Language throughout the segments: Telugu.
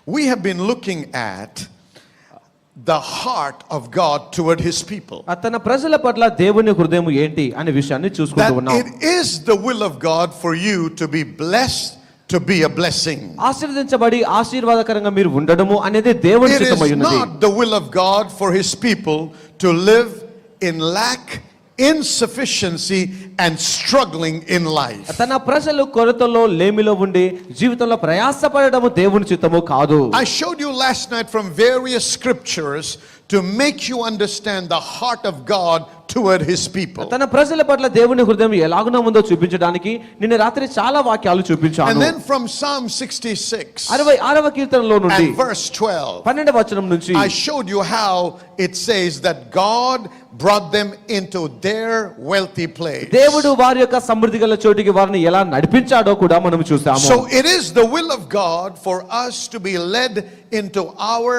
We have been looking at the heart of God toward his people. తన ప్రజల పట్ల దేవుని హృదయం ఏంటి అనే విషయాన్ని చూసుకుంటూ That ఉన్నాం. it is the will of God for you to be blessed, to be a blessing. ఆశీర్వదించబడి ఆశీర్వాదకరంగా మీరు ఉండడము అనేది దేవుని It is చిత్తమై ఉన్నది. not the will of God for his people to live in lack, insufficiency and struggling in life. తన ప్రజలు కొరతలో లేమిలో ఉండి జీవితంలో ప్రయాసపడడము దేవుని చిత్తము కాదు. I showed you last night from various scriptures to make you understand the heart of God toward his people. తన ప్రజల పట్ల దేవుని హృదయం ఎలాగున ఉందో చూపించడానికి నిన్న రాత్రి చాలా వాక్యాలు చూపించాను. And then from Psalm 66 66వ కీర్తనలో నుండి and verse 12 12వ వచనం నుంచి I showed you how it says that God brought them into their wealthy place. దేవుడు వారి యొక్క సమృద్ధి గల చోటికి వారిని ఎలా నడిపించాడో కూడా మనం చూసాము. So it is the will of God for us to be led into our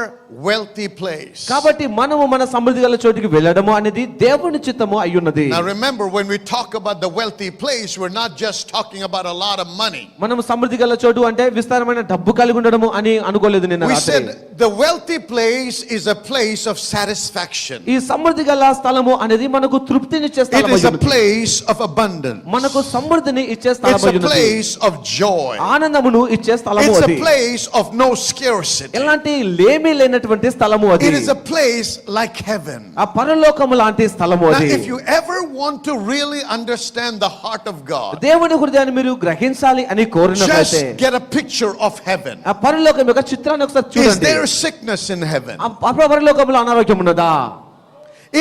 wealthy place. కాబట్టి మనము మన సమృద్ధి గల చోటికి వెళ్ళడము అనేది దేవుని చిత్తము అయ్యున్నది. Now remember, when we talk about the wealthy place, we're not just talking about a lot of money. మనము సమృద్ధి గల చోటు అంటే విస్తారమైన డబ్బు కలిగి ఉండడము అని అనుకోలేదు నిన్న We రాత్రి. said the wealthy place is a place of satisfaction. ఈ సమృద్ధి గల స్థలము అనేది మనకు తృప్తినిచ్చే It స్థలమై is a ఉన్నది. place of abundance. మనకు సమృద్ధిని ఇచ్చే It's స్థలమై a ఉన్నది. place of joy. ఆనందమును ఇచ్చే స్థలము It's అది. a place of no scarcity. ఎలాంటి లేమి లేనటువంటి స్థలము అది. It is a place like heaven. ఆ పరలోకము లాంటి స్థలము Now, అది. if you ever want to really understand the heart of God, దేవుని హృదయాన్ని మీరు గ్రహించాలి అని కోరినట్లయితే just get a picture of heaven. ఆ పరలోకం యొక్క చిత్రాన్ని ఒకసారి Is చూడండి. there sickness in heaven? ఆ పరలోకములో అనారోగ్యం ఉన్నదా?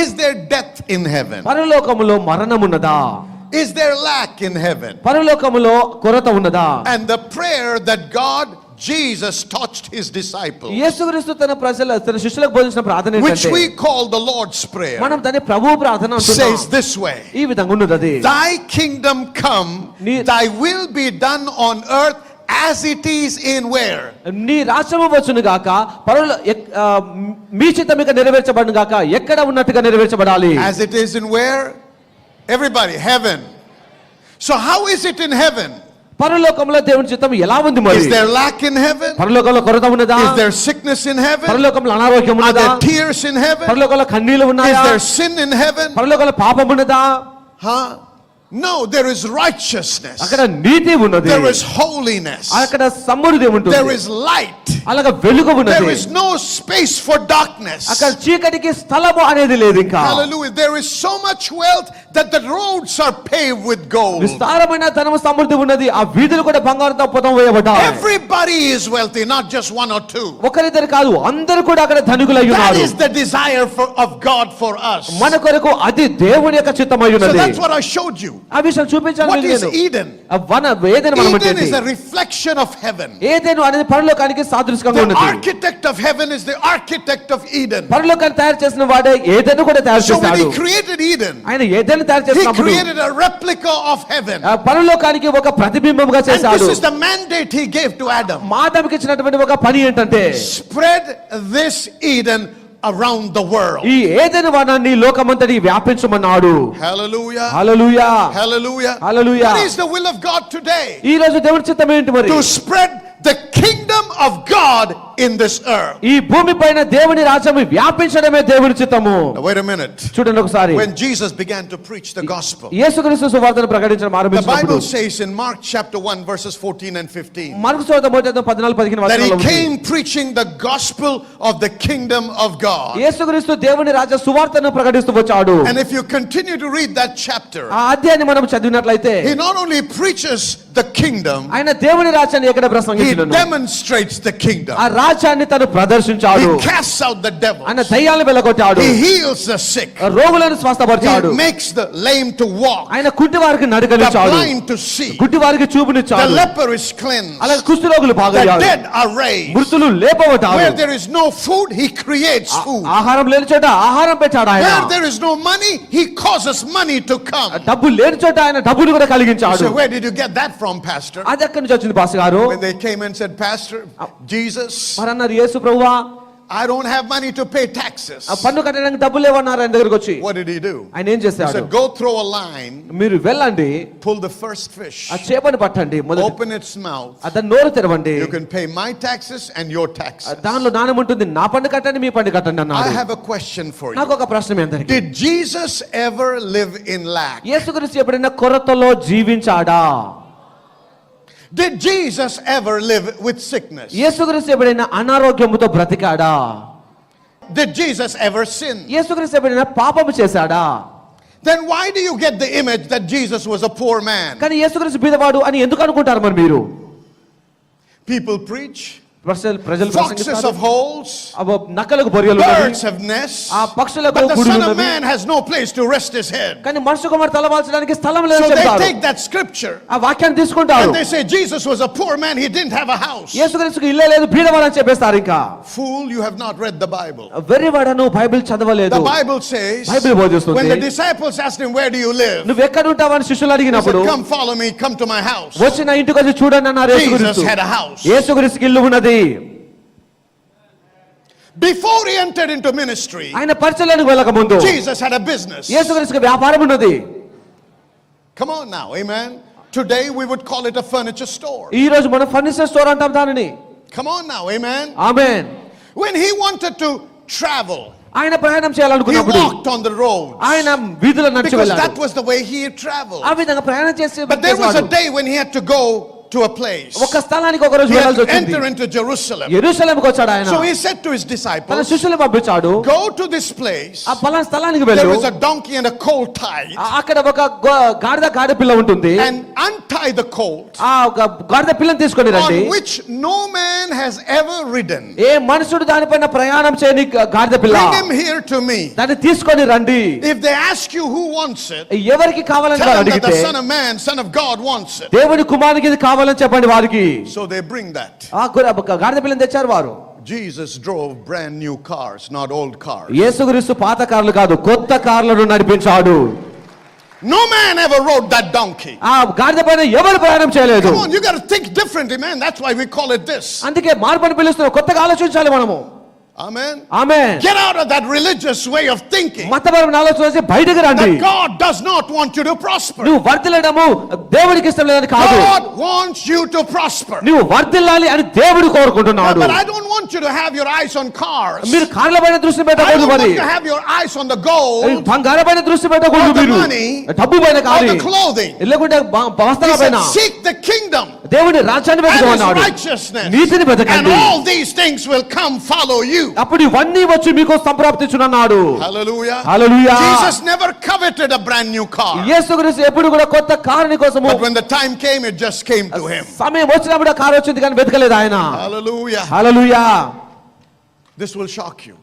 Is there death in heaven? పరలోకములో మరణం ఉన్నదా? Is there lack in heaven? పరలోకములో కొరత ఉన్నదా? And the prayer that Jesus taught his disciples, యేసుక్రీస్తు తన శిష్యులకు బోధించిన ప్రార్థన which ఏంటంటే we call the Lord's Prayer, మనం దాన్ని ప్రభువు ప్రార్థన అంటున్నాం. says this way: ఈ విధంగా ఉన్నది అది. Thy kingdom come, thy will be done on earth as it is in where? నీ రాజ్యము వచ్చును గాక మీ చిత్తము ఇక నెరవేర్చబడును గాక ఎక్కడ ఉన్నట్టుగా నెరవేర్చబడాలి. As it is in where? Everybody, heaven. So how is it in heaven? పరలోకంలో దేవుని చిత్తం ఎలా ఉంది మరి? Is there lack in heaven? పరలోకంలో కొరత ఉన్నదా? Is there sickness in heaven? పరలోకంలో అనారోగ్యం Are ఉన్నదా? there tears in heaven? పరలోకంలో కన్నీళ్లు Is ఉన్నాయా? there sin in heaven? పరలోకంలో పాపం ఉన్నదా? Huh? No, there is righteousness. అక్కడ నీతి ఉన్నది. There is holiness. అక్కడ సమృద్ధి ఉంటుంది. There is light. అలాగా వెలుగు ఉన్నది. There is no space for darkness. అక్కడ చీకటికి స్థలము అనేది లేదు ఇంకా. Hallelujah. There is so much wealth that the roads are paved with gold. విస్తారమైన ధనము సమృద్ధి ఉన్నది. ఆ వీధులు కూడా బంగారంతో పుతం వేయబడ్డాయి. Everybody is wealthy, not just one or two. ఒకరిద్దరు కాదు, అందరూ కూడా అక్కడ ధనికులై ఉన్నారు. That is the desire of God for us. మన కొరకు అది దేవుని యొక్క చిత్తమై So ఉన్నది. that's what I showed you. ఆ విషయం చూపించాను. What is Eden? Eden is a reflection of heaven. ఏదెను అనేది పరలోకానికి సాదృశ్యంగా The ఉన్నది. architect of heaven is the architect of Eden. పరలోకాన్ని తయారు చేసిన వాడే ఏదెను కూడా తయారు So when చేశాడు. he created Eden, ఆయన ఏదెను తయారు he చేసినప్పుడు created a replica of heaven. పరలోకానికి ఒక ప్రతిబింబంగా And చేశాడు. this is the mandate he gave to Adam. మానవునికి ఇచ్చినటువంటి ఒక పని ఏంటంటే Spread this Eden around the world. ఈ ఏదెను వనాన్ని లోకమంతటికి వ్యాపించమన్నాడు. Hallelujah. Hallelujah. Hallelujah. Hallelujah. What is the will of God today? ఈ రోజు దేవుని చిత్తం ఏంటి మరి? To spread the kingdom of God in this earth. ఈ భూమిపైన దేవుని రాజ్యం వ్యాపించడమే దేవుని చిత్తము. Now wait a minute. చూడండి ఒకసారి. When Jesus began to preach the gospel, యేసుక్రీస్తు సువార్తను ప్రకటించడం the ఆరంభించినప్పుడు Bible says in Mark chapter 1 verses 14 and 15 mark సువార్త 14-15 that he వచనాల్లో ఉంది. came preaching the gospel of the kingdom of God. యేసుక్రీస్తు దేవుని రాజ్య సువార్తను ప్రకటిస్తూ వచ్చాడు. And if you continue to read that chapter, ఆ అధ్యాయాన్ని మనం చదివినట్లయితే he not only preaches the kingdom, ఆయన దేవుని రాజ్యాన్ని ఎక్కడ he ప్రసంగించాడు? demonstrates the kingdom. ఆ రాజ్యాన్ని తను ప్రదర్శించాడు. He casts out the devils. ఆయన దయ్యాలను వెళ్లగొట్టాడు. He heals the sick. రోగులను స్వస్థపరిచాడు. He makes the lame to walk. ఆయన కుంటి వారికి The నడకనిచ్చాడు. blind to see. గుడ్డి వారికి The చూపునిచ్చాడు. leper is cleansed. అలాగే కుష్ఠరోగులు The బాగయ్యారు. dead are raised. మృతులు లేపబడ్డారు. Where there is no food, he creates food. ఆహారం లేని చోట ఆహారం పెట్టాడు ఆయన. Where there is no money, he causes money to come. డబ్బు లేని చోట ఆయన డబ్బులు కూడా కలిగించాడు. So where did you get that from, Pastor? అది ఎక్కడి నుంచి వచ్చింది పాస్టర్ గారు? When they came and said, Pastor, Jesus, మరి అన్నారు, యేసు ప్రభువా I don't have money to pay taxes. ఆ పన్ను కట్టడానికి డబ్బులు లేవన్నారు ఆయన దగ్గరికి వచ్చి. What did he do? ఆయన ఏం He చేశాడు? said, go throw a line, మీరు వెళ్ళండి, pull the first fish, ఆ చేపని పట్టండి, మొదట open its mouth. దాని నోరు తెరవండి, You can pay my taxes and your taxes. దానిలో నాణ్యం ఉంటుంది, నా పన్ను కట్టండి మీ పన్ను కట్టండి I అన్నాడు. have a question for నాకు you. ఒక ప్రశ్న మీ అందరికీ. Did Jesus ever live in lack? యేసుక్రీస్తు ఎప్పుడైనా కొరతలో జీవించాడా? Did Jesus ever live with sickness? యేసుక్రీస్తు ఎప్పుడైనా అనారోగ్యముతో బ్రతికాడా? Did Jesus ever sin? యేసుక్రీస్తు ఎప్పుడైనా పాపము చేశాడా? Then why do you get the image that Jesus was a poor man? కానీ యేసుక్రీస్తు బీదవాడు అని ఎందుకు అనుకుంటారు మరి మీరు? People preach, ప్రజలు foxes ప్రసంగిస్తారు, have holes, నక్కలకు బొరియలు birds have nests, ఆ పక్షులకు but the గూడులు Son of ఉన్నవి. Man has no place to rest his head. కానీ మనుషు కుమారు తలవాల్చడానికి స్థలం So లేదని they చెప్తారు. take that scripture ఆ వాక్యాన్ని తీసుకుంటారు. and they say Jesus was a poor man, he didn't have a house. యేసుక్రీస్తుకు ఇల్లే లేదు, బీదవాడు అని చెప్పేస్తారు. ఇంకా Fool, you have not read the Bible. వెర్రివాడను బైబిల్ చదవలేదు. The Bible says, బైబిల్ బోధిస్తుంది, when the disciples asked him, where do you live? నువ్వు ఎక్కడ ఉంటావని శిష్యులు He said, అడిగినప్పుడు, come follow me, come to my house. వచ్చి నా ఇంటికి వచ్చి చూడండి అన్నారు Jesus యేసుక్రీస్తు. had a house. యేసుక్రీస్తుకి ఇల్లు ఉన్నది. Before he entered into ministry, ఆయన పరిచర్యలకు వెళ్ళక ముందు Jesus had a business. యేసుక్రీస్తుకి వ్యాపారం ఉన్నది. Come on now, amen. Today we would call it a furniture store. ఈ రోజు మనం ఫర్నిచర్ స్టోర్ అంటాం దానిని. Come on now, amen. Amen. When he wanted to travel, ఆయన ప్రయాణం he చేయాలనుకున్నప్పుడు walked on the road ఆయన వీధుల నడిచి because వెళ్ళాడు. that was the way he had traveled. ఆ విధంగా ప్రయాణం చేసి But there was a day when he had to go to a place. ఒక స్థలానికి ఒక రోజు He had వెళ్ళాల్సి to వచ్చింది. enter into Jerusalem. యెరూషలేముకు వచ్చాడు ఆయన. So he said to his తన disciples, శిష్యులను పంపించాడు, go to this place. ఆ పలానా స్థలానికి There వెళ్ళు, is a donkey and a colt tied, అక్కడ ఒక గాడిద పిల్ల ఉంటుంది, and untie the colt ఆ ఒక గాడిద పిల్లని తీసుకొని రండి, on which no man has ever ridden. ఏ మనుషుడు దానిపైన ప్రయాణం చేయని గాడిద పిల్ల, Bring him here to me. దాన్ని తీసుకొని రండి. If they ask you who wants it, ఎవరికి కావాలని tell them that అడిగితే the Son of Man, Son of God wants it. దేవుని కుమారునికి ఇది కావాలని చెప్పండి వారికి. So they bring that. ఆ గాడిద పిల్లని తెచ్చారు వారు. Jesus drove brand new cars, not old cars. యేసుక్రీస్తు పాత కార్లు కాదు, కొత్త కార్లను నడిపించాడు. No man ever rode that donkey. ఆ గాడిద పైన ఎవరు ప్రయాణం చేయలేదు. Come on, you got to think differently, man. That's why we call it this. అందుకే మార్పుని పిలుస్తున్నాం, కొత్తగా ఆలోచించాలి మనము. Amen. Amen. Get out of that religious way of thinking. మతపరమైన ఆలోచన నుంచి బయటకు రండి. That God does not want you to prosper. నువ్వు వర్ధిల్లడము దేవుడికి ఇష్టం లేదని కాదు, God wants you to prosper. నువ్వు వర్ధిల్లాలి అని దేవుడు కోరుకుంటున్నాడు. But I don't want you to have your eyes on cars. మీరు కార్ల పైన దృష్టి I పెట్టకూడదు, don't మరి want you to have your eyes on the gold, బంగారం పైన దృష్టి పెట్టకూడదు, or the మీరు money, డబ్బు పైన or కానీ the clothing. లేకుంటే He వస్త్రాల said, పైన. seek the kingdom దేవుడి రాజ్యాన్ని and his వెతకమన్నాడు, righteousness, నీతిని and వెతకండి, all these things will come follow you. అప్పుడు ఇవన్నీ వచ్చి మీకు సంప్రాప్తించునన్నాడు. Hallelujah. Hallelujah. Jesus never coveted a brand new car. యేసుక్రీస్తు ఎప్పుడు కూడా కొత్త కారుని కోసము, But when the time came, it just came to him. సమయం వచ్చినప్పుడు ఆ కారు వచ్చింది కానీ వెతకలేదు ఆయన. Hallelujah. Hallelujah. This will shock you.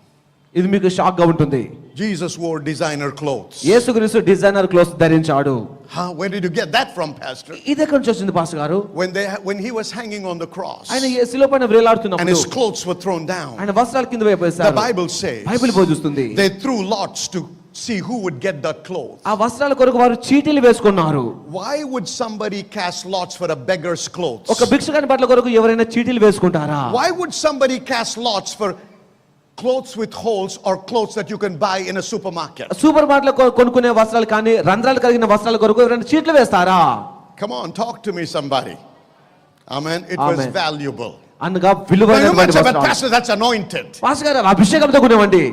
ఇది మీకు షాక్ గా ఉంటుంది. Jesus wore designer clothes. యేసుక్రీస్తు డిజైనర్ క్లోత్స్ ధరించాడు. Huh? Where did you get that from, Pastor? ఇది ఎక్కడి నుంచి వచ్చింది పాస్టర్ గారు? When he was hanging on the cross ఆయన శిలువ పైన and వేలాడుతున్నప్పుడు his clothes were thrown down, ఆయన వస్త్రాల కింద the వేసేశారు. Bible says బైబిల్ బోధిస్తుంది, they threw lots to see who would get that clothes. ఆ వస్త్రాల కొరకు వారు చీటీలు వేసుకున్నారు. Why would somebody cast lots for a beggar's clothes? ఒక భిక్షుకాని బట్టల కొరకు ఎవరైనా చీటీలు వేసుకుంటారా? Why would somebody cast lots for clothes with holes or clothes that you can buy in a supermarket? Super market లో కొనుక్కునే వస్త్రాలు కానీ రంధ్రాలు కలిగిన వస్త్రాల కొరకు ఎవరైనా చీట్లు వేస్తారా? Come on, talk to me, somebody. Amen. It was Amen. valuable. అనగా Now you విలువైనటువంటి might say, but వస్త్రాలు. Pastor, that's anointed. పాస్టర్ గారు అభిషేకంతో కొనేవండి.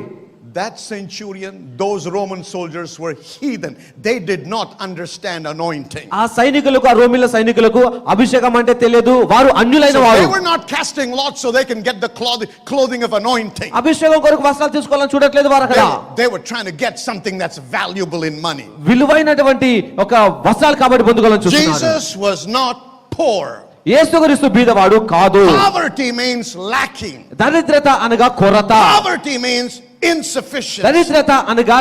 That centurion, those Roman soldiers were heathen. They did not understand anointing. ఆ సైనికులకు, ఆ రోమిల సైనికులకు అభిషేకం అంటే తెలియదు, వారు అన్యులైన So వారు. they were not casting lots so they can get the clothing of anointing. అభిషేకం కొరకు వస్త్రాలు తీసుకోవాలని చూడట్లేదు వారు అక్కడ. They were trying to get something that's valuable in money. విలువైనటువంటి ఒక వస్త్రాలు కాబట్టి పొందుకోవాలని చూస్తున్నారు. Jesus was not poor. యేసుక్రీస్తు బీదవాడు కాదు. Poverty means lacking. దరిద్రత అనగా కొరత. Poverty means insufficient. దరిద్రత అనగా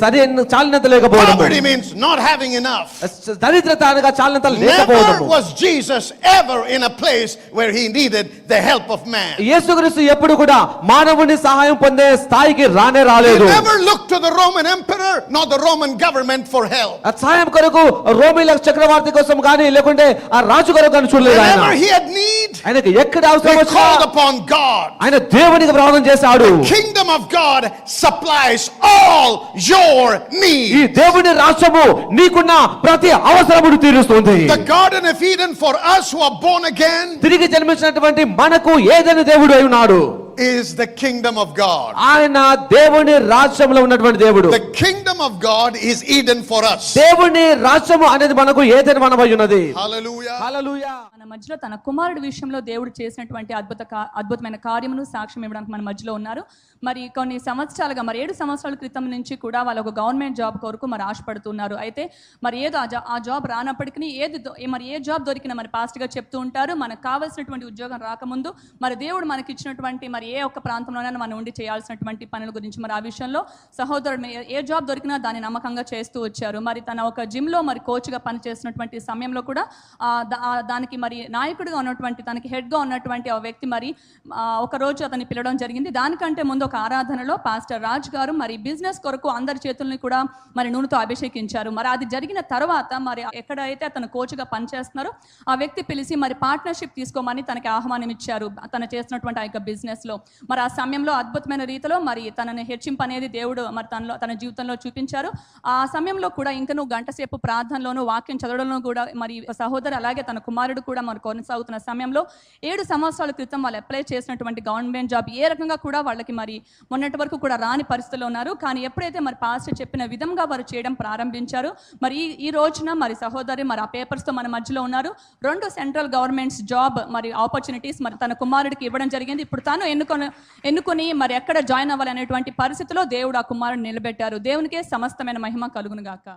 సరైన చాలినంత లేకపోవడం. Poverty means not having enough. దరిద్రత అనగా చాలినంత Never లేకపోవడం. was Jesus ever in a place where he needed the help of man. యేసుక్రీస్తు ఎప్పుడు కూడా మానవుని సహాయం పొందే స్థాయికి He రాలేదు. never looked to the Roman emperor nor the Roman government for help. ఆ సహాయం కొరకు రోమిల చక్రవర్తి కోసం కానీ లేకుంటే ఆ రాజు కొరకు కానీ చూడలేదు ఆయన. Whenever he had need, ఆయనకి ఎక్కడ అవసరం he వచ్చినా called upon God. ఆయన దేవునికి ప్రార్థన చేశాడు. The kingdom of God supplies all your ఈ needs. దేవుని రాజ్యము నీకున్న ప్రతి అవసరమును తీరుస్తుంది. The Garden of Eden for us who are born again తిరిగి జన్మించినటువంటి మనకు ఏదైనా దేవుడు అయి ఉన్నాడు. is the kingdom of God. ఆయన దేవుని రాజ్యంలో ఉన్నటువంటి దేవుడు. The kingdom of God is Eden for us. దేవుని రాజ్యము అనేది మనకు ఏదైనా మనమై ఉన్నది. Hallelujah. హల్లెలూయా. మన మధ్యలో తన కుమారుడి విషయంలో దేవుడు చేసినటువంటి అద్భుతమైన కార్యమును సాక్ష్యం ఇవ్వడానికి మన మధ్యలో ఉన్నారు. మరి కొన్ని సంవత్సరాలుగా 7 సంవత్సరాల క్రితం నుంచి కూడా వాళ్ళు ఒక గవర్నమెంట్ జాబ్ కొరకు మరి ఆశపడుతున్నారు. అయితే మరి ఏదో ఆ జాబ్ రానప్పటికీ ఏ జాబ్ దొరికినా మరి పాస్ట్గా చెప్తూ ఉంటారు, మనకు కావాల్సినటువంటి ఉద్యోగం రాకముందు మరి దేవుడు మనకి ఇచ్చినటువంటి మరి ఏ ఒక్క ప్రాంతంలోనైనా మనం ఉండి చేయాల్సినటువంటి పనుల గురించి మరి ఆ విషయంలో సహోదరుడు ఏ జాబ్ దొరికినా దాన్ని నమ్మకంగా చేస్తూ వచ్చారు. మరి తన ఒక జిమ్లో మరి కోచ్గా పనిచేస్తున్నటువంటి సమయంలో కూడా దానికి మరి నాయకుడిగా ఉన్నటువంటి తనకి హెడ్గా ఉన్నటువంటి ఆ వ్యక్తి మరి ఒక రోజు అతన్ని పిలవడం జరిగింది. దానికంటే ముందు ఒక ఆరాధనలో పాస్టర్ రాజ్ గారు మరి బిజినెస్ కొరకు అందరి చేతుల్ని కూడా మరి నూనెతో అభిషేకించారు. మరి అది జరిగిన తర్వాత మరి ఎక్కడైతే అతను కోచ్గా పనిచేస్తున్నారో ఆ వ్యక్తి పిలిచి మరి పార్ట్నర్షిప్ తీసుకోమని తనకి ఆహ్వానం ఇచ్చారు తను చేస్తున్నటువంటి ఆ యొక్క బిజినెస్ లో. మరి ఆ సమయంలో అద్భుతమైన రీతిలో మరి తనని హెచ్చింపు అనేది దేవుడు మరి తన జీవితంలో చూపించారు. ఆ సమయంలో కూడా ఇంకా నువ్వు గంట సేపు ప్రార్థనలోను వాక్యం చదవడంలో కూడా మరి సహోదరు అలాగే తన కుమారుడు కూడా మరి కొనసాగుతున్న సమయంలో 7 సంవత్సరాల క్రితం వాళ్ళు అప్లై చేసినటువంటి గవర్నమెంట్ జాబ్ ఏ రకంగా కూడా వాళ్ళకి మరి మొన్నటి వరకు కూడా రాని పరిస్థితుల్లో ఉన్నారు. కానీ ఎప్పుడైతే మరి పాస్టర్ చెప్పిన విధంగా వారు చేయడం ప్రారంభించారు మరి ఈ రోజున మరి సహోదరి మరి ఆ పేపర్స్తో మన మధ్యలో ఉన్నారు. 2 సెంట్రల్ గవర్నమెంట్స్ జాబ్ మరి ఆపర్చునిటీస్ మరి తన కుమారుడికి ఇవ్వడం జరిగింది. ఇప్పుడు తాను ఎన్నుకొని మరి ఎక్కడ జాయిన్ అవ్వాలి అనేటువంటి పరిస్థితిలో దేవుడు ఆ కుమారుడిని నిలబెట్టారు. దేవునికే సమస్తమైన మహిమ కలుగును గాక.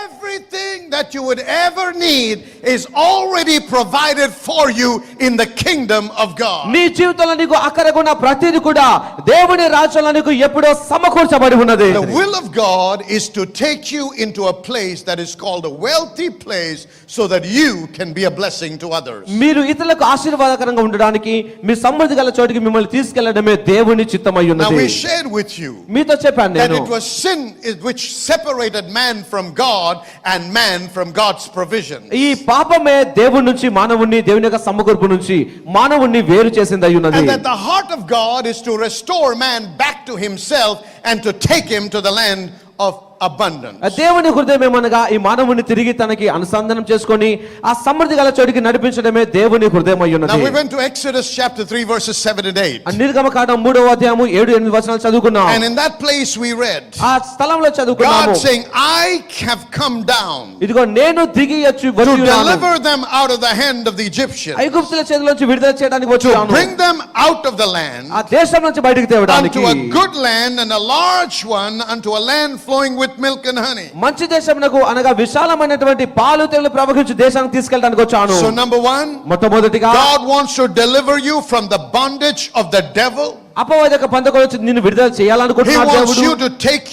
Everything that you would ever need is already provided for you in the kingdom of God. నీ జీవితంలో నీకు అక్కరకున్న ప్రతిదీ కూడా దేవుని రాజ్యంలో నీకు ఎప్పుడో సమకూర్చబడి ఉన్నది. The will of God is to take you into a place that is called a wealthy place so that you can be a blessing to others. మీరు ఇతరులకు ఆశీర్వాదకరంగా ఉండడానికి మీ సమృద్ధి గల చోటికి మిమ్మల్ని తీసుకెళ్లడమే దేవుని చిత్తమై Now ఉన్నది. we shared with you మీతో చెప్పాను that నేను it was sin which separated man from God and man from God's provision. ఈ పాపమే దేవుని నుంచి మానవుణ్ణి దేవుని యొక్క సమకూర్పు నుంచి మానవుణ్ణి వేరు చేసింది అయి ఉన్నది. And that the heart of God is to restore man back to himself and to take him to the land of abundance. దేవుని హృదయం ఏమనగా ఈ మానవుని తిరిగి తనకి అనుసంధానం చేసుకొని ఆ సమృద్ధి గల చోటికి నడిపించడమే దేవుని హృదయం అయి ఉన్నది. Now we went to Exodus chapter 3 verses 7 and 8. నిర్గమకాండం 3వ అధ్యాయము 7-8 వచనాలు చదువుకున్నాం. And in that place we read ఆ స్థలంలో చదువుకున్నాము. God saying, I have come down ఇదిగో నేను దిగి వచ్చి to deliver them out of the hand of the Egyptians, ఐగుప్తుల చేతిలోంచి విడుదల చేయడానికి to వచ్చాను. bring them out of the land ఆ దేశం నుంచి బయటికి తేవడానికి unto a good land and a large one, unto a land flowing with milk and honey. మంచి దేశమునకు అనగా విశాలమైనటువంటి పాలు తేనెలు ప్రవహించు దేశానికి తీసుకెళ్ళడానికి వచ్చాను. So number 1, మొట్టమొదటిగా God wants to deliver you from the bondage of the devil. అపవాదిక బంధకం నుంచి నిన్ను విడుదల He చేయాలనుకుంటున్నాడు wants దేవుడు. you to take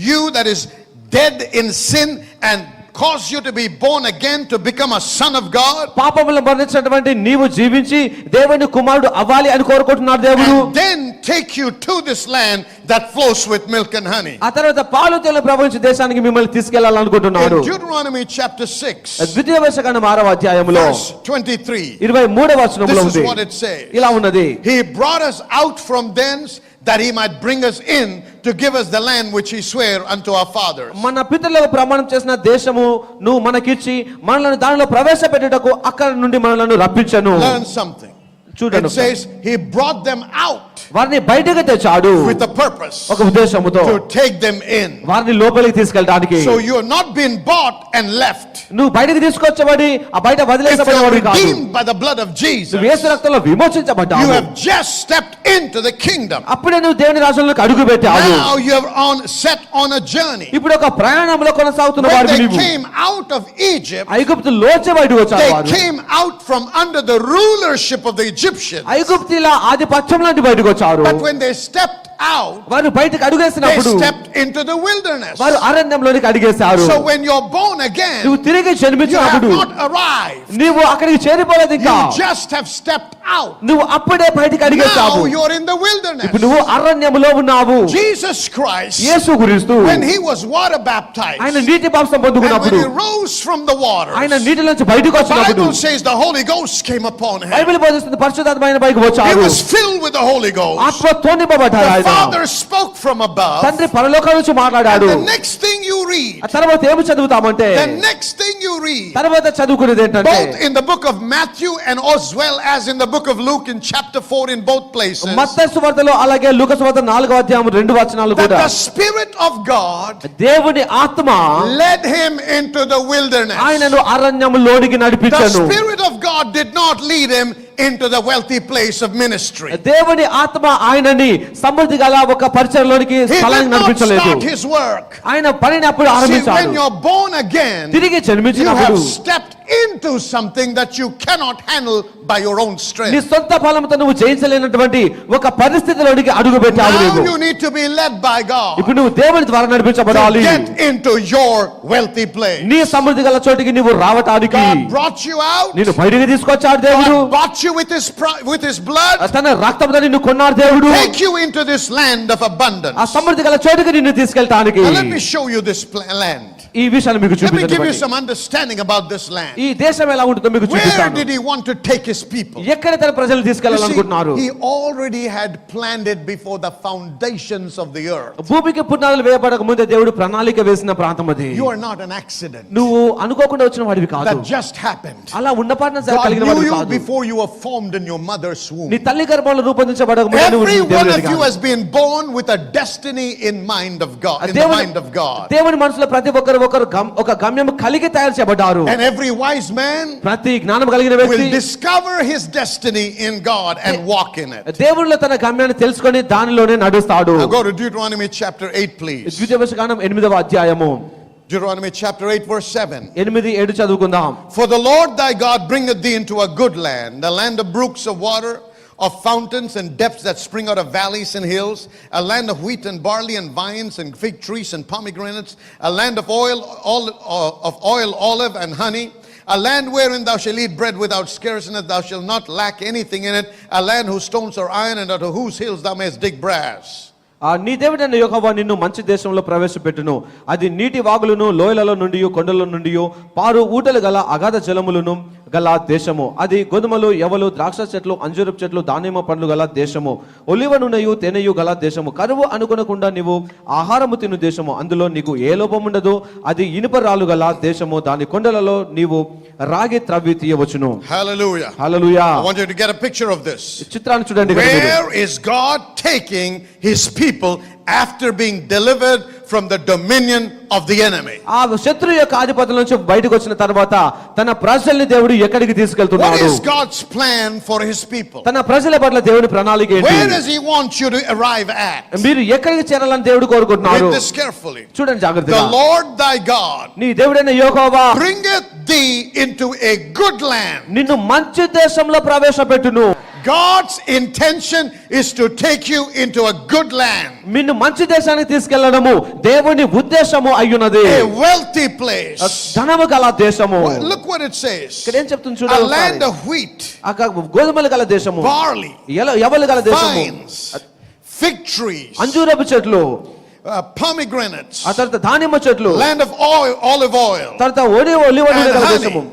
you that is dead in sin and cause you to be born again to become a son of God. పాపములు మరణించినటువంటి నీవు జీవించి దేవుని కుమారుడు అవ్వాలి అని కోరుకుంటున్నాడు దేవుడు. And then take you to this land that flows with milk and honey. ఆ తర్వాత పాలు తేనెలు ప్రవహించు దేశానికి మిమ్మల్ని తీసుకెళ్లాలనుకుంటున్నాడు. In Deuteronomy chapter 6 ద్వితీయ దశకాండం 6వ అధ్యాయములో verse 23, 23వ వచనంలో this is ఉంది. what it says. ఇలా ఉన్నది. He brought us out from thence that he might bring us in to give us the land which he sware unto our fathers. మన పితరులకు ప్రమాణం చేసిన దేశము నువ్వు మనకిచ్చి మనలను దానిలో ప్రవేశపెట్టుటకు అక్కడ నుండి మనలను రప్పించను. Learn something. చూడండి. It says he brought them out వారిని బయటకు తెచ్చాడు with a purpose ఒక ఉద్దేశముతో. to take them in. వారిని లోపలికి తీసుకెళ్ళడానికి. So you are not being bought and left. నువ్వు బయటకు తీసుకొచ్చబడి ఆ బయట If you are వదిలేసబడి కాదు. redeemed by the blood of Jesus, నువ్వు యేసు రక్తంలో you విమోచించబడ్డావు. have just stepped into the kingdom. అప్పుడే నువ్వు దేవుని రాజ్యంలోకి అడుగు పెట్టావు. Now you are set on a journey. ఇప్పుడు ఒక ప్రయాణంలో కొనసాగుతున్న When వారు they నీవు. came out of Egypt, ఐగుప్తులోంచి బయటకు వచ్చారు they వారు. came out from under the rulership of the Egyptians. ఐగుప్తుల ఆధిపత్యం నుండి బయటకు వచ్చారు. But when they stepped out, వారు బయటకు they అడుగేసినప్పుడు stepped into the wilderness. వారు అరణ్యంలోనికి అడిగేశారు. So when you're born again, నువ్వు తిరిగి you have జన్మించినప్పుడు not arrived. నీవు అక్కడికి చేరిపోలేదు ఇంకా, You just have stepped out. నువ్వు అప్పుడే బయటకు అడిగేశావు. Now you're in the wilderness. ఇప్పుడు నువ్వు అరణ్యములో ఉన్నావు. Jesus Christ, యేసు క్రీస్తు when he was water baptized, ఆయన నీటి బాప్తిసం and when పొందుకున్నప్పుడు, he rose from the water, ఆయన నీటిలోంచి బయటకు the వచ్చినప్పుడు Bible says the Holy Ghost came upon him. Bible బోధిస్తుంది పరిశుద్ధాత్మ ఆయన పైకి He వచ్చాడు. was filled with the Holy Ghost. ఆత్మతో నింపబడ్డాడు The ఆయన. Father spoke from above. తండ్రి పరలోకం నుంచి And మాట్లాడాడు. the next thing you read, ఆ తర్వాత ఏమి చదువుతామంటే, the next thing you read, తర్వాత చదువుకునేది ఏంటంటే, both in the book of Matthew and as well as in the book of Luke in chapter 4 in both places, మత్తయి సువార్తలో అలాగే లూకా సువార్త 4వ అధ్యాయం 2 వచనాలు that కూడా the Spirit of God దేవుని ఆత్మ led him into the wilderness. ఆయనను అరణ్యములోనికి The నడిపించెను. Spirit of God did not lead him into the wealthy place of ministry. దేవుని ఆత్మ ఆయనని సమృద్ధి గల ఒక పరిచర్లోనికి He స్థలానికి did not నడిపించలేదు. start his work. ఆయన పనిని అప్పుడు See, when ఆరంభించాడు. you're born again, తిరిగి you జన్మించినప్పుడు have stepped into something that you cannot handle by your own నీ strength. సొంత బలంతో నువ్వు జయించలేనటువంటి ఒక పరిస్థితిలోనికి అడుగు పెట్టావు. Now నీవు you need to be led by God ఇప్పుడు నువ్వు దేవుని ద్వారా to నడిపించబడాలి. get into your wealthy place. నీ సమృద్ధి గల చోటికి నువ్వు రావటానికి God brought you out. నిన్ను బయటికి తీసుకొచ్చాడు దేవుడు. God bought you with his blood. తన రక్తంతో నిన్ను కొన్నాడు దేవుడు. Take you into this land of abundance. ఆ సమృద్ధి గల చోటికి నిన్ను తీసుకెళ్ళటానికి. Now let me show you this land. ఈ విషయాన్ని మీకు Let me give you చూపించండి. some understanding about this land. ఈ దేశం ఎలా ఉంటుందో మీకు Where చూపిస్తాను. did he want to take his people? ఎక్కడ తన ప్రజలు You తీసుకెళ్లాలనుకుంటున్నారు? see, he already had planned it before the foundations of the earth. భూమికి పునాదులు వేయబడక ముందే దేవుడు ప్రణాళిక వేసిన ప్రాంతం అది. You are not an accident. నువ్వు అనుకోకుండా వచ్చిన వాడివి కాదు. That just happened. అలా ఉన్నపాటున God కలిగిన knew వాడివి you కాదు. before you were formed in your mother's womb. నీ తల్లి గర్భంలో రూపొందించబడక ముందే నువ్వు Every one దేవుని of you ఎరిగావు. has been born with a destiny in mind of God, in the mind of God. దేవుని మనసులో ప్రతి ఒక్కరు ఒక గమ్యం కలిగి తయారు చేయబడ్డారు. And every wise man ప్రతి జ్ఞానం కలిగిన will వ్యక్తి discover his destiny in God and walk in it. దేవునిలో తన గమ్యాన్ని తెలుసుకొని దానిలోనే నడుస్తాడు. Now go to Deuteronomy chapter 8, please. ద్వితీయోపదేశకాండం 8వ అధ్యాయము Deuteronomy chapter 8, verse 7. 8-7 చదువుకుందాం. For the Lord thy God bringeth thee into a good land, a land of brooks of water, of fountains and depths that spring out of valleys and hills, a land of wheat and barley and vines and fig trees and pomegranates, a land of oil, olive and honey, a land wherein thou shalt eat bread without scarceness, thou shalt not lack anything in it, a land whose stones are iron and out of whose hills thou mayest dig brass. నీ దేవుడైన యెహోవా నిన్ను మంచి దేశంలో ప్రవేశపెట్టును. అది నీటి వాగులను లోయలలో నుండి కొండల నుండి పారు ఊటలు గల అగాధ జలములను గల దేశము. అది గోధుమలు యవలు ద్రాక్ష చెట్లు అంజూరపు చెట్లు దానిమ్మ పండ్లు గల దేశము. ఒలివ నూనెయు తేనెయు గల దేశము. కరువు అనుకొనకుండా నీవు ఆహారము తిను దేశము. అందులో నీకు ఏ లోపం ఉండదు. అది ఇనుప రాళ్ళు గల దేశము. దాని కొండలలో నీవు రాగి త్రవ్వి తీయవచ్చును. Hallelujah. Hallelujah. I want you to get a picture of this. చిత్రాన్ని చూడండి. Where is God taking his people after being delivered from the dominion of the enemy? ఆ శత్రు యొక్క ఆధిపత్యం నుంచి బయటకు వచ్చిన తర్వాత తన ప్రజల్ని దేవుడు ఎక్కడికి What తీసుకెళ్తున్నాడు? is God's plan for his people? తన ప్రజల పట్ల దేవుని ప్రణాళిక ఏంటి? Where does he want you to arrive at? మీరు ఎక్కడికి చేరాలని దేవుడు కోరుకుంటున్నారు? Read this carefully. చూడండి The జాగ్రత్తగా. Lord thy God నీ దేవుడైన యెహోవా bringeth thee into a good land. నిన్ను మంచి దేశంలో ప్రవేశపెట్టును. God's intention is to take you into a good land, నిన్ను మంచి దేశానికి తీసుకెళ్లడము దేవుని ఉద్దేశము అయ్యున్నది. a wealthy place. ధనము గల దేశము. Look what it says. ఇక్కడ ఏం చెప్తుంది A చూడండి. land of wheat, గోధుమలు గల దేశము, barley, యవలు గల దేశము, vines, fig trees, అంజూరపు చెట్లు, pomegranates, ఆ తర్వాత దానిమ్మ చెట్లు, land of oil, olive oil, తర్వాత ఒలివ నూనె గల And దేశము,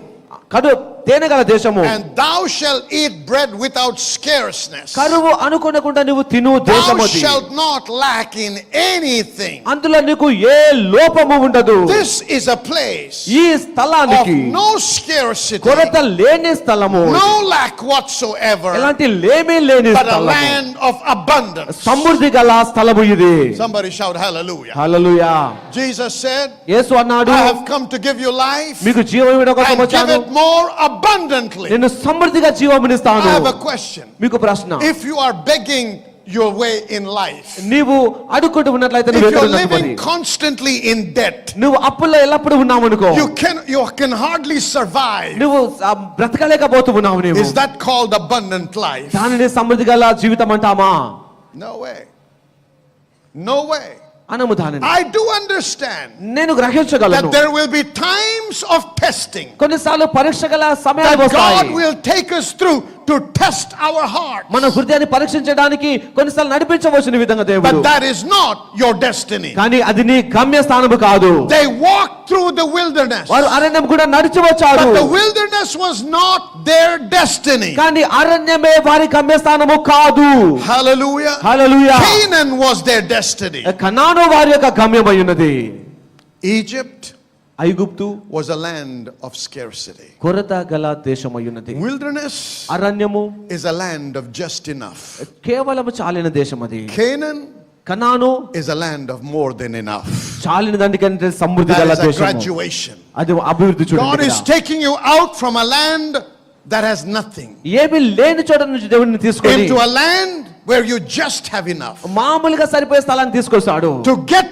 తేనె గల దేశము. and thou shalt eat bread without scarceness. కరువు అనుకోనకుండా నువ్వు తిను Thou దేశమది. shalt not lack in anything. అందులో నీకు ఏ లోపము ఉండదు. This is a place ఈ of స్థలానికి no scarcity, కొరత లేని స్థలము, no lack whatsoever, ఎలాంటి లేమి లేని but a స్థలము, land of abundance. సమృద్ధి గల స్థలము ఇది. Somebody shout hallelujah. హల్లెలూయా. Jesus said, యేసు అన్నాడు, I have come to give you life మీకు జీవం ఇవ్వడం కోసం and give వచ్చాను, it more abundantly. నేను సమృద్ధిగా I జీవమునిస్తాను. have a question. మీకు ప్రశ్న, If you are begging your way in life, నీవు అడుక్కుంటూ ఉన్నట్లయితే if నువ్వు you're ఎక్కడ ఉన్నట్టు living మరి? constantly in debt, నువ్వు అప్పుల్లో ఎల్లప్పుడూ ఉన్నావు అనుకో, you can hardly survive. నువ్వు బ్రతకలేకపోతూ ఉన్నావు. నీవు Is that called abundant life? దానిని సమృద్ధి గల జీవితం అంటామా? No way. No way. అనము దానిని. I do understand నేను గ్రహించగలను that there will be times of testing. కొన్నిసార్లు పరీక్ష గల సమయాలు That వస్తాయి. God will take us through to test our heart. మన హృదయాన్ని పరీక్షించడానికి కొన్నిసార్లు నడిపించవలసిన విధంగా దేవుడు. But that is not your destiny. కానీ అది నీ గమ్య స్థానము కాదు. They walked through the wilderness. వారు అరణ్యం కూడా నడిచి వచ్చారు. But the wilderness was not their destiny. కానీ అరణ్యమే వారి గమ్య స్థానము కాదు. Hallelujah. Hallelujah. Canaan was their destiny. కనాను వారి యొక్క గమ్యమై ఉన్నది. Egypt ఐగుప్తు was a land of scarcity. కొరత గల దేశమై ఉన్నది. Wilderness అరణ్యము is a land of just enough. కేవలం చాలిన దేశం అది. Canaan Canaan is a land of more than enough. చాలిన దానికంటే సమృద్ధి That గల is a దేశం. graduation. అది అభివృద్ధి God చూడండి. is taking you out from a land that has nothing ఏమీ లేని చోట నుంచి దేవుడిని తీసుకొని into a land where you just have enough. మామూలుగా సరిపోయే స్థలాన్ని తీసుకొస్తాడు. To get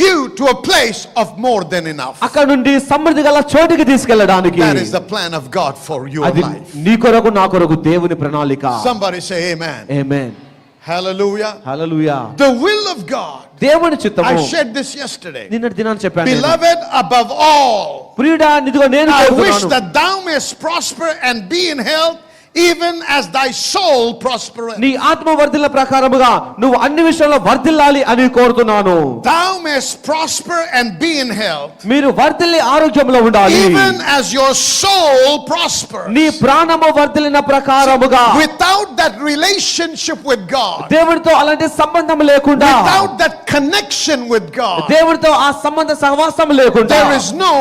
you to a place of more than enough. అక్కడ నుండి సమృద్ధి గల చోటికి తీసుకెళ్ళడానికి. That is the plan of God for your అది life. నీ కొరకు నా కొరకు దేవుని ప్రణాళిక. Somebody say amen. Amen. Hallelujah. Hallelujah. The will of God. దేవుని చిత్తము. I shared this yesterday. నిన్నటి దినాన్ని చెప్పాను. Beloved, above all, ప్రియుడా నిదిగో నేను I wish కోరుతున్నాను. that thou mayest prosper and be in health, even as thy soul prospereth. నీ ఆత్మ వర్ధిల్ల ప్రకారముగా నువ్వు అన్ని విషయాల్లో వర్ధిల్లాలి అని కోరుతున్నాను. Thou mayest prosper and be in health, మీరు వర్ధిల్లి ఆరోగ్యంలో ఉండాలి. even as your soul prospers. నీ ప్రాణము వర్ధిల్లిన ప్రకారముగా. Without that relationship with God, దేవుడితో అలాంటి సంబంధం లేకుండా, without that connection with God, దేవుడితో ఆ సంబంధ సహవాసం లేకుండా there is no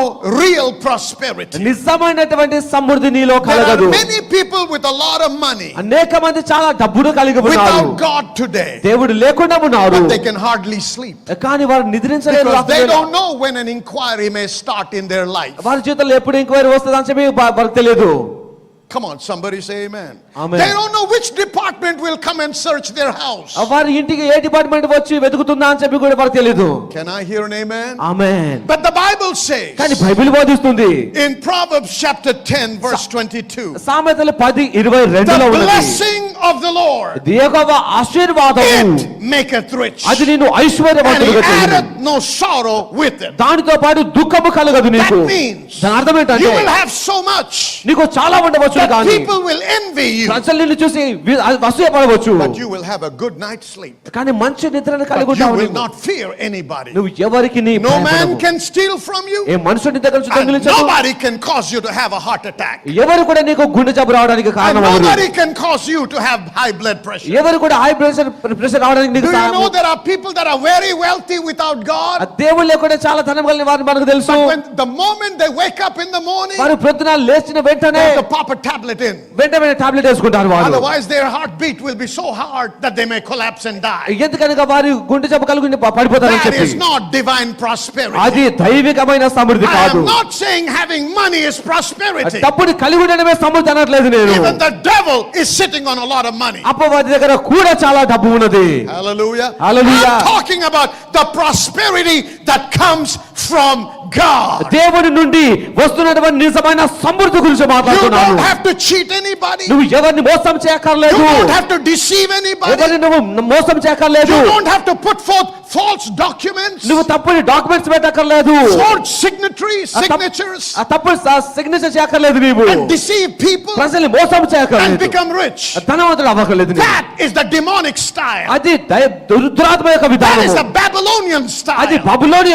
real prosperity. నిజమైనటువంటి సమృద్ధి నీలో There are కలగదు. many people with a lot of money అనేక మంది చాలా డబ్బును కలిగి ఉన్నారు. without God today, దేవుడు లేకుండా ఉన్నారు. but they can hardly sleep కానీ వారు నిద్రించలేరు. because they don't know when an inquiry may start in their life. వారి జీవితంలో ఎప్పుడు ఎంక్వైరీ వస్తుంది అని చెప్పి వారికి తెలియదు. Come on, somebody say amen. Amen. They don't know which department will come and search their house. వారి ఇంటికి ఏ డిపార్ట్మెంట్ వచ్చి వెతుకుతుందా అని చెప్పి కూడా వారికి తెలియదు. Can I hear an amen? Amen. But the Bible says కానీ బైబిల్ బోధిస్తుంది. in Proverbs chapter 10 verse 22, సామెతలు 10:22 లో the ఉన్నది. blessing of the Lord, యెహోవా ఆశీర్వాదము it maketh rich, అది నిన్ను and he ఐశ్వర్యవంతులుగా చేయును. addeth no sorrow with it. దానితో పాటు దుఃఖము కలగదు నీకు. That means దాని అర్థం you ఏంటంటే will have so much నీకు చాలా ఉండవచ్చు that కానీ people will envy you, ప్రజలు నిన్ను చూసి అసూయపడవచ్చు. but you will have a good night's sleep. కానీ మంచి నిద్రను కలిగి But you ఉంటావు will నీవు. not fear anybody. నువ్వు ఎవరికి నీ No man భయపడవు. can steal from you, ఏ మనుషుడి దగ్గర నుంచి and దొంగిలించదు. nobody can cause you to have a heart attack, ఎవరు కూడా నీకు గుండె జబ్బు రావడానికి and కారణం ఎవరు? nobody can cause you to have high blood pressure. ఎవరు కూడా హై ప్రెషర్ రావడానికి Do నీకు you know సహాయం- there are people that are very wealthy without ఆ God? దేవుడు లేకుండా చాలా ధనం కలిగిన వారిని మనకు తెలుసు. When the moment they wake up in the morning, వారు ప్రొద్దున లేచిన వెంటనే they have to pop a tablet in. వెంటనే టాబ్లెట్ వేసుకుంటారు వారు. Otherwise, their heartbeat will be so hard that they may collapse and die. ఎందుకనగా వారి గుండె జబ్బు కలిగి పడిపోతారని That చెప్పి. is not divine prosperity. అది దైవికమైన సమృద్ధి I కాదు. am not saying having money is prosperity. తప్పుడు కలిగి ఉండడమే సమృద్ధి అనట్లేదు నేను. Even the devil is sitting on a lot of money. అపవాది దగ్గర కూడా చాలా డబ్బు ఉన్నది. Hallelujah. Hallelujah. I'm talking about the prosperity that comes from God. దేవుడి నుండి వస్తున్నటువంటి నిజమైన సమృద్ధి గురించి You మాట్లాడుతున్నాను. don't have to cheat anybody. నువ్వు ఎవరిని మోసం You చేయక్కర్లేదు. don't have to deceive anybody. ఎవరిని నువ్వు మోసం చేయక్కర్లేదు. You don't have to put forth false documents, నువ్వు తప్పుడు డాక్యుమెంట్స్ పెట్టక్కర్లేదు. forged signatures, ఆ తప్పుడు సిగ్నేచర్ చేయక్కర్లేదు. నీవు and deceive people ప్రజల్ని మోసం and చేయక్కర్లేదు. become rich. ధనవంతుడు అవ్వక్కర్లేదు నీవు. That is the demonic style. అది దురాత్మ యొక్క That విధానం. is the Babylonian అది style. బబులోని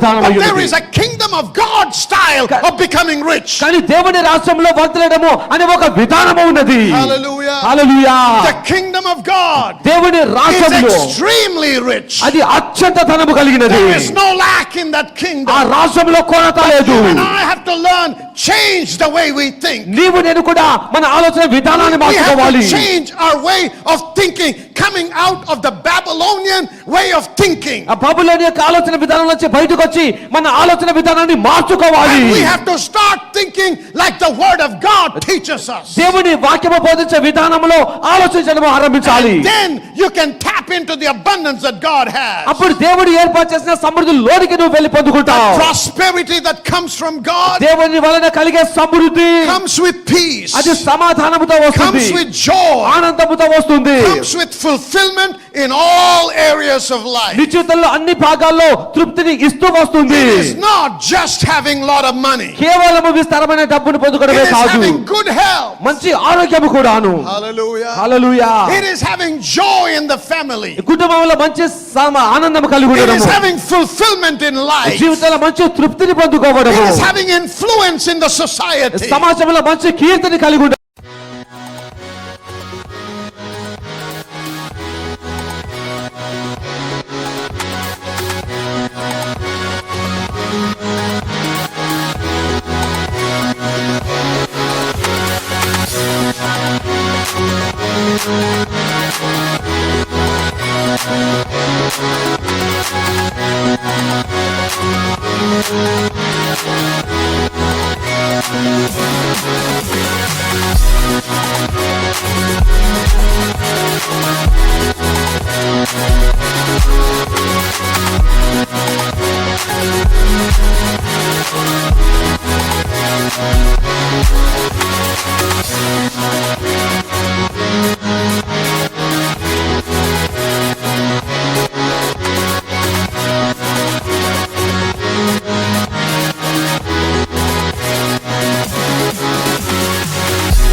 విధానం But there is a kingdom of God style of becoming rich. కానీ దేవుని రాజ్యంలో వర్ధిల్లడము అనే ఒక విధానము ఉన్నది. Hallelujah. Hallelujah. The kingdom of God దేవుని is రాజ్యంలో extremely rich. అది అత్యంత ధనము కలిగినది. There is no lack in that ఆ kingdom. రాజ్యంలో కొరత లేదు. You and I have to learn, change the way we think. నీవు నేను కూడా మన ఆలోచన విధానాన్ని We have మార్చుకోవాలి. to change our way of thinking, coming out of the Babylonian way of thinking. ఆ బబులోని యొక్క ఆలోచన విధానం నుంచి బయటకు వచ్చి మన ఆలోచన విధానాన్ని మార్చుకోవాలి. And we have to start thinking like the word of God teaches us. దేవుని వాక్యము బోధించే విధానంలో ఆలోచించడం ఆరంభించాలి. Then you can tap into the abundance that God has. అప్పుడు దేవుడు ఏర్పాటు చేసిన సమృద్ధిలోనికి నువ్వు వెళ్ళి పొందుకుంటావు. Prosperity that comes from God దేవుని వలన కలిగే సమృద్ధి comes with peace, అది సమాధానముతో వస్తుంది, comes with joy, ఆనందముతో వస్తుంది, comes with fulfillment in all areas of life. నీ జీవితంలో అన్ని భాగాల్లో తృప్తిని ఇస్తూ వస్తుంది. It is not just having a lot of money. కేవలము విస్తారమైన డబ్బును It పొందుకోవడమే is కాదు, having good health. మంచి ఆరోగ్యము కూడాను. Hallelujah. Hallelujah. It is having joy in the family. కుటుంబంలో మంచి ఆనందం కలిగి It is ఉండడము, having fulfillment in life. జీవితంలో మంచి తృప్తిని It పొందుకోవడము, is having influence in the society. సమాజంలో మంచి కీర్తిని కలిగి ఉండడం.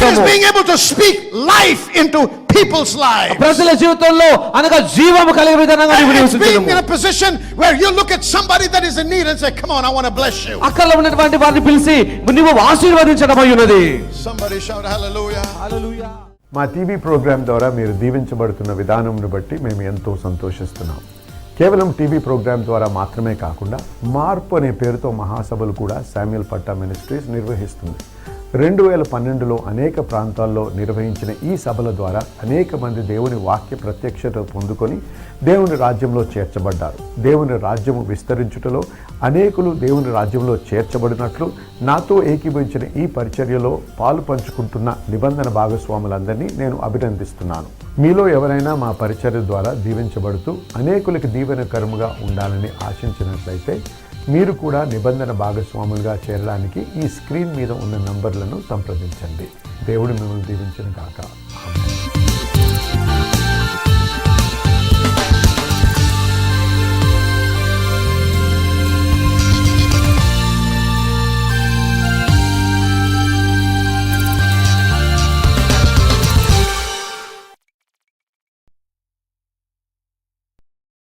It is being able to speak life into people's lives. ప్రజల జీవితంలో అనగా జీవము కలిగే విధానంగా నీవు It's being in నివసించడము. a position where you look at somebody that is in need and say, come on, I want to bless you. అక్కర్లో ఉన్నటువంటి వారిని పిలిచి నువ్వు ఆశీర్వదించడమై ఉన్నది. Somebody shout hallelujah. హల్లెలూయా. మా టీవీ ప్రోగ్రాం ద్వారా మీరు దీవించబడుతున్న విధానంను బట్టి మేము ఎంతో సంతోషిస్తున్నాం. కేవలం టీవీ ప్రోగ్రాం ద్వారా మాత్రమే కాకుండా మార్పు అనే పేరుతో మహాసభలు కూడా శామ్యూల్ పట్టా మినిస్ట్రీస్ నిర్వహిస్తుంది. 2012లో అనేక ప్రాంతాల్లో నిర్వహించిన ఈ సభల ద్వారా అనేక మంది దేవుని వాక్య ప్రత్యక్షత పొందుకొని దేవుని రాజ్యంలో చేర్చబడ్డారు. దేవుని రాజ్యము విస్తరించుటలో అనేకులు దేవుని రాజ్యంలో చేర్చబడినట్లు నాతో ఏకీభవించిన ఈ పరిచర్యలో పాలు పంచుకుంటున్న నిబంధన భాగస్వాములందరినీ నేను అభినందిస్తున్నాను. మీలో ఎవరైనా మా పరిచర్య ద్వారా దీవించబడుతూ అనేకులకి దీవెనకరముగా ఉండాలని ఆశించినట్లయితే మీరు కూడా నిబంధన భాగస్వాములుగా చేరడానికి ఈ స్క్రీన్ మీద ఉన్న నంబర్లను సంప్రదించండి. దేవుడు మిమ్మల్ని దీవించును గాక.